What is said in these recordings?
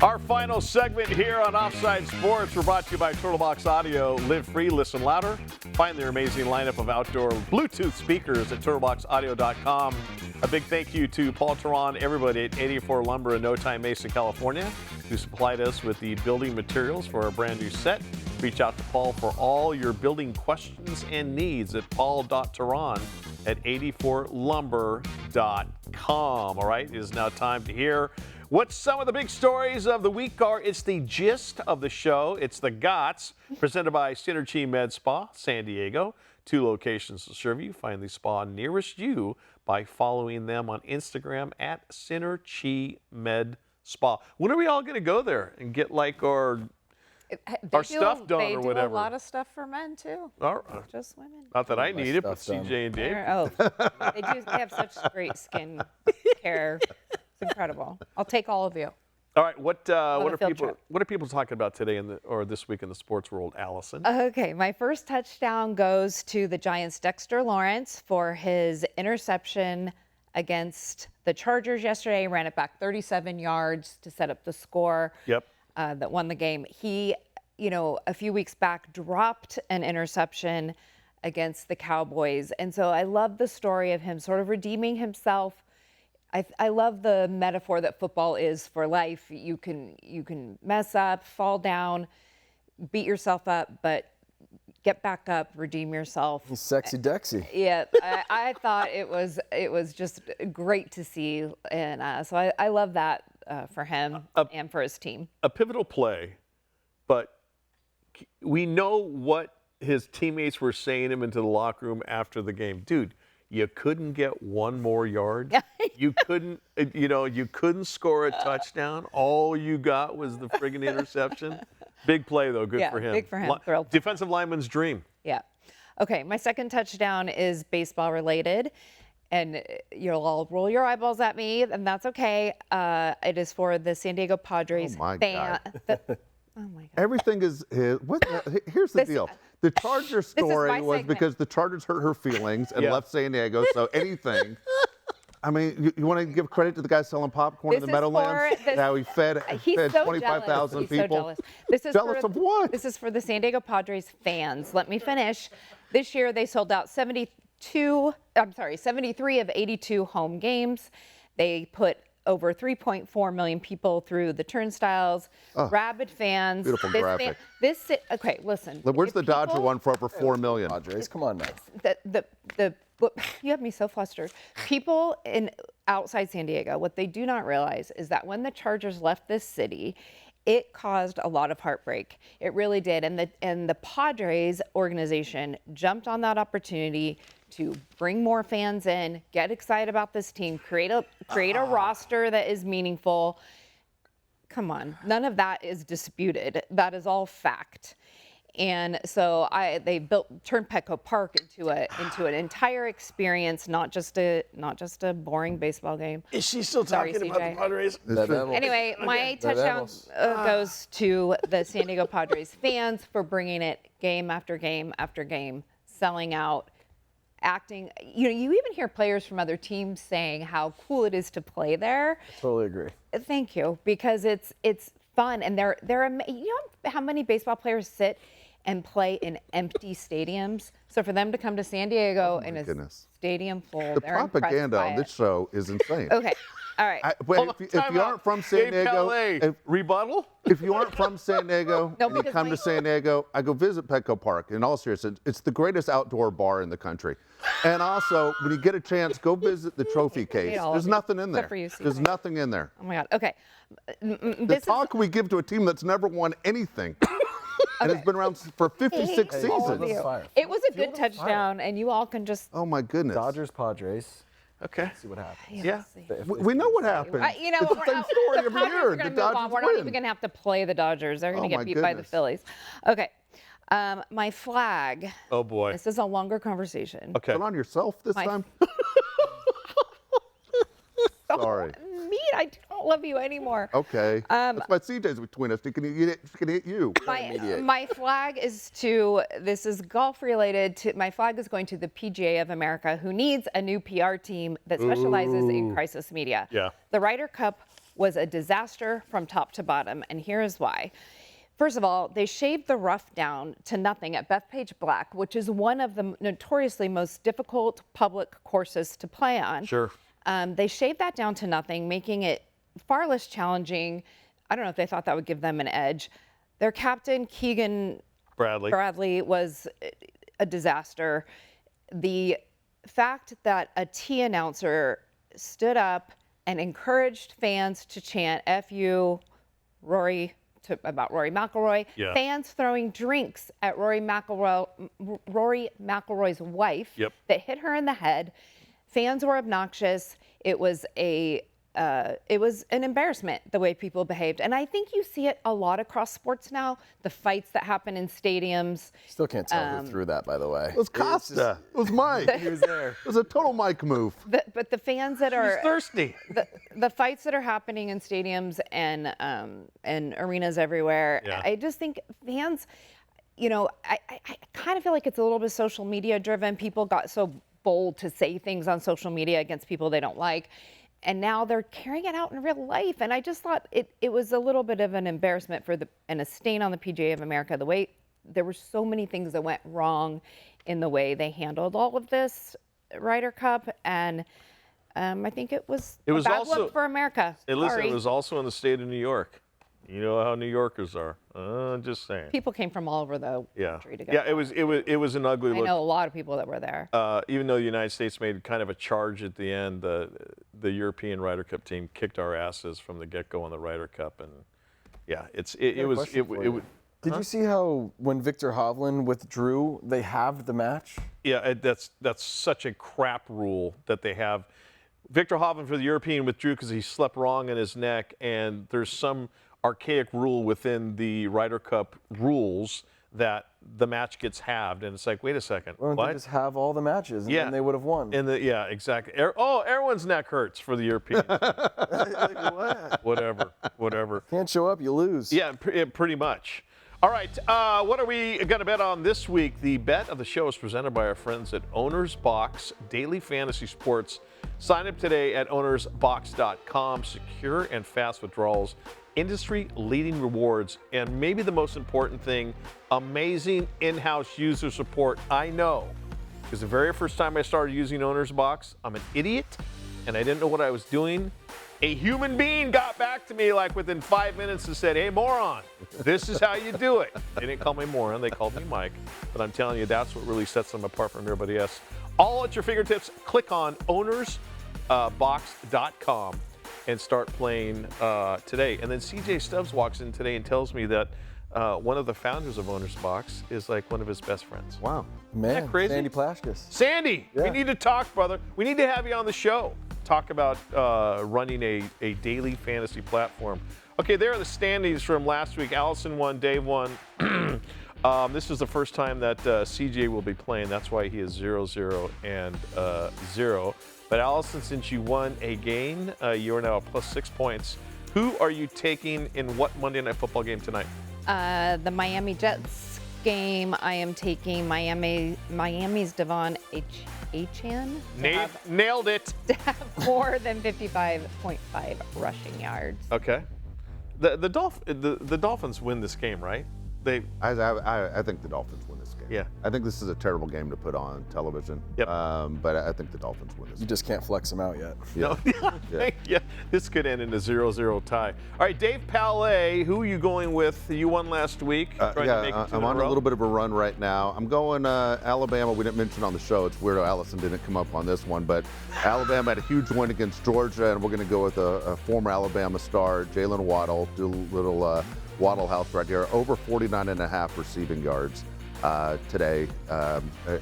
Our final segment here on Offside Sports, we're brought to you by Turtle Box Audio. Live free, listen louder. Find their amazing lineup of outdoor Bluetooth speakers at turtleboxaudio.com. A big thank you to Paul Teran, everybody at 84 Lumber in No Time Mesa, California, who supplied us with the building materials for our brand new set. Reach out to Paul for all your building questions and needs at paul.teran at 84lumber.com. All right, it is now time to hear what some of the big stories of the week are. It's the gist of the show. It's the GOTS, presented by Synergy Med Spa, San Diego. 2 locations to serve you. Find the spa nearest you by following them on Instagram at Synergy Med Spa. When are we all going to go there and get like our stuff done or whatever? They do a lot of stuff for men too. Just women. Not that I need it, but CJ and Dave. They have such great skin care. It's incredible. I'll take all of you. All right, what are people talking about today or this week in the sports world, Allison? Okay, my first touchdown goes to the Giants' Dexter Lawrence for his interception against the Chargers yesterday. Ran it back 37 yards to set up the score. Yep. That won the game. He, a few weeks back dropped an interception against the Cowboys. And so I love the story of him sort of redeeming himself. I love the metaphor that football is for life. You can mess up, fall down, beat yourself up, but get back up, redeem yourself. Sexy Dexy. Yeah, I thought it was just great to see. And so I love that. For him and for his team. A pivotal play, but we know what his teammates were saying him into the locker room after the game. Dude, you couldn't get one more yard. You couldn't, you couldn't score a touchdown. All you got was the friggin' interception. Big play, though. Good for him. Big for him. Thrilled. Defensive lineman's dream. Yeah. Okay, my second touchdown is baseball related. And you'll all roll your eyeballs at me, and that's okay. It is for the San Diego Padres fan. Oh my God. Everything is his. Here's the deal. The Chargers story was because the Chargers hurt her feelings and left San Diego. So anything. I mean, you want to give credit to the guy selling popcorn in the Meadowlands? How he fed 25,000 people. This is jealous of what? This is for the San Diego Padres fans. Let me finish. This year they sold out 73 of 82 home games. They put over 3.4 million people through the turnstiles. Rabid fans. Beautiful graphic. Okay, listen. Where's the Dodger one for over 4 million? Padres, come on now. You have me so flustered. People outside San Diego, what they do not realize is that when the Chargers left this city, it caused a lot of heartbreak. It really did. And the Padres organization jumped on that opportunity to bring more fans in, get excited about this team, create a roster that is meaningful. Come on, none of that is disputed. That is all fact. And so they turned Petco Park into an entire experience, not just a boring baseball game. Is she still talking about the Padres? Anyway, my touchdown goes to the San Diego Padres fans for bringing it game after game after game, selling out, acting. You even hear players from other teams saying how cool it is to play there. I totally agree. Thank you, because it's fun, and they're you know how many baseball players sit and play in empty stadiums. So for them to come to San Diego in a stadium full, the propaganda on this show is insane. Okay, all right. If you aren't from San Diego, rebuttal. If you aren't from San Diego and you come to San Diego, I go visit Petco Park. In all seriousness, it's the greatest outdoor bar in the country. And also, when you get a chance, go visit the trophy case. There's nothing in there. There's nothing in there. Oh my God. Okay. The talk we give to a team that's never won anything. And it's been around for 56 seasons. It was a good touchdown, and you all can just. Oh my goodness. Dodgers, Padres. Okay. See what happens. Yeah. We know what happens. It's the same story every year. The Dodgers We're not even going to have to play the Dodgers. They're going to get beat by the Phillies. Okay. My flag. Oh boy. This is a longer conversation. Okay. Put on yourself this time. Sorry. Me? don't love you anymore. Okay. That's why CJ's between us. She can hit you. My flag is this is golf related. My flag is going to the PGA of America, who needs a new PR team that specializes in crisis media. Yeah. The Ryder Cup was a disaster from top to bottom, and here is why. First of all, they shaved the rough down to nothing at Bethpage Black, which is one of the notoriously most difficult public courses to play on. Sure. They shaved that down to nothing, making it far less challenging. I don't know if they thought that would give them an edge. Their captain, Keegan Bradley, was a disaster. The fact that a T announcer stood up and encouraged fans to chant "F you, Rory," about Rory McIlroy. Yeah. Fans throwing drinks at Rory McIlroy's wife that hit her in the head. Fans were obnoxious. It was an embarrassment the way people behaved, and I think you see it a lot across sports now. The fights that happen in stadiums. Still can't tell who threw that, by the way. It was Costa. It was Mike. He was there. It was a total Mike move. But the fans that are thirsty. The fights that are happening in stadiums and arenas everywhere. Yeah. I just think fans, I kind of feel like it's a little bit social media driven. People got so bold to say things on social media against people they don't like. And now they're carrying it out in real life. And I just thought it was a little bit of an embarrassment and a stain on the PGA of America. The way there were so many things that went wrong in the way they handled all of this Ryder Cup. And I think it was a bad look for America. Listen, it was also in the state of New York. You know how New Yorkers are. Just saying. People came from all over the country to go. Yeah, it was an ugly look. I know a lot of people that were there. Even though the United States made kind of a charge at the end, the European Ryder Cup team kicked our asses from the get-go on the Ryder Cup, and yeah, it was. Did you see how when Victor Hovland withdrew, they halved the match? Yeah, that's such a crap rule that they have. Victor Hovland for the European withdrew because he slept wrong in his neck, and there's some archaic rule within the Ryder Cup rules that the match gets halved, and it's like, wait a second, Why don't what? they just have all the matches, and then they would have won? Yeah, exactly. Everyone's neck hurts for the Europeans. Whatever. Can't show up, you lose. Yeah, pretty much. All right, what are we going to bet on this week? The bet of the show is presented by our friends at Owner's Box Daily Fantasy Sports. Sign up today at ownersbox.com. Secure and fast withdrawals, industry-leading rewards, and maybe the most important thing, amazing in-house user support. I know, because the very first time I started using Owner's Box, I'm an idiot, and I didn't know what I was doing. A human being got back to me like within 5 minutes and said, "Hey, moron, this is how you do it." They didn't call me moron, they called me Mike. But I'm telling you, that's what really sets them apart from everybody else. All at your fingertips. Click on ownersbox.com and start playing today. And then CJ Stubbs walks in today and tells me that one of the founders of Owner's Box is like one of his best friends. Wow. Man, Isn't that crazy? Sandy Plashkus. Sandy, Yeah. we need to talk, brother. We need to have you on the show. Talk about running a daily fantasy platform. Okay, there are the standings from last week. Allison won, Dave won. This is the first time that CJ will be playing. That's why he is 0-0 and 0. But Allison, since you won a game, you are now at plus 6 points. Who are you taking in what Monday Night Football game tonight? The Miami Jets game. I am taking Miami's Devon Achane. Nailed it. To have more than 55.5 rushing yards. Okay. The Dolphins win this game, right? I think the Dolphins win this game. Yeah. I think this is a terrible game to put on television. Yep. But I think the Dolphins win this You game. just can't flex them out yet. No. Yeah. This could end in a 0-0 tie. All right, Dave Palet, who are you going with? You won last week. Trying to make it two I'm in on a a row. little bit of a run right now. I'm going Alabama. We didn't mention on the show. It's weird Allison didn't come up on this one, but Alabama had a huge win against Georgia, and we're going to go with a former Alabama star, Jalen Waddle. Do a little Waddle House right here. Over 49.5 receiving yards today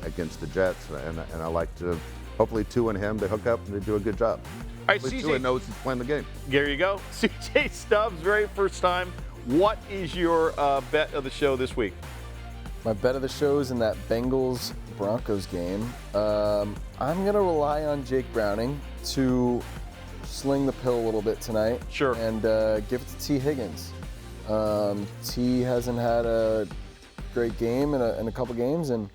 against the Jets, and I like to hopefully Tua and him, they hook up and they do a good job. All right, Hopefully CJ. Tua knows he's playing the game. There you go. CJ Stubbs, very first time. What is your bet of the show this week? My bet of the show is in that Bengals-Broncos game. I'm going to rely on Jake Browning to sling the pill a little bit tonight. Sure. And give it to T. Higgins. T hasn't had a great game in a couple games, and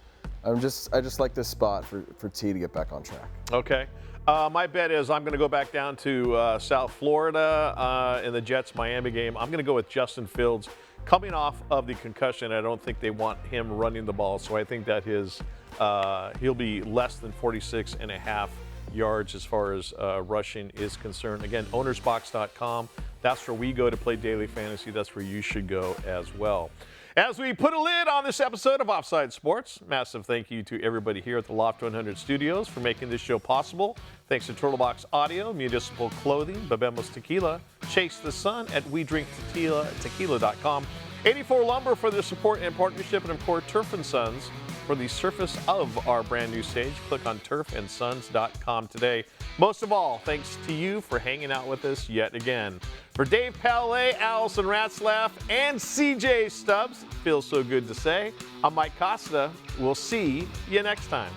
I just like this spot for T to get back on track. Okay. My bet is I'm going to go back down to South Florida in the Jets-Miami game. I'm going to go with Justin Fields. Coming off of the concussion, I don't think they want him running the ball, so I think that he'll be less than 46.5 yards as far as rushing is concerned. Again, ownersbox.com. That's where we go to play daily fantasy. That's where you should go as well. As we put a lid on this episode of Offside Sports, massive thank you to everybody here at the Loft 100 Studios for making this show possible. Thanks to Turtle Box Audio, Municipal Clothing, Babemos Tequila, Chase the Sun at WeDrinkTequila.com, 84 Lumber for the support and partnership, and of course Turf & Sons for the surface of our brand new stage. Click on turfandsons.com today. Most of all, thanks to you for hanging out with us yet again. For Dave Palet, Allison Ratzlaff, and CJ Stubbs, feels so good to say, I'm Mike Costa. We'll see you next time.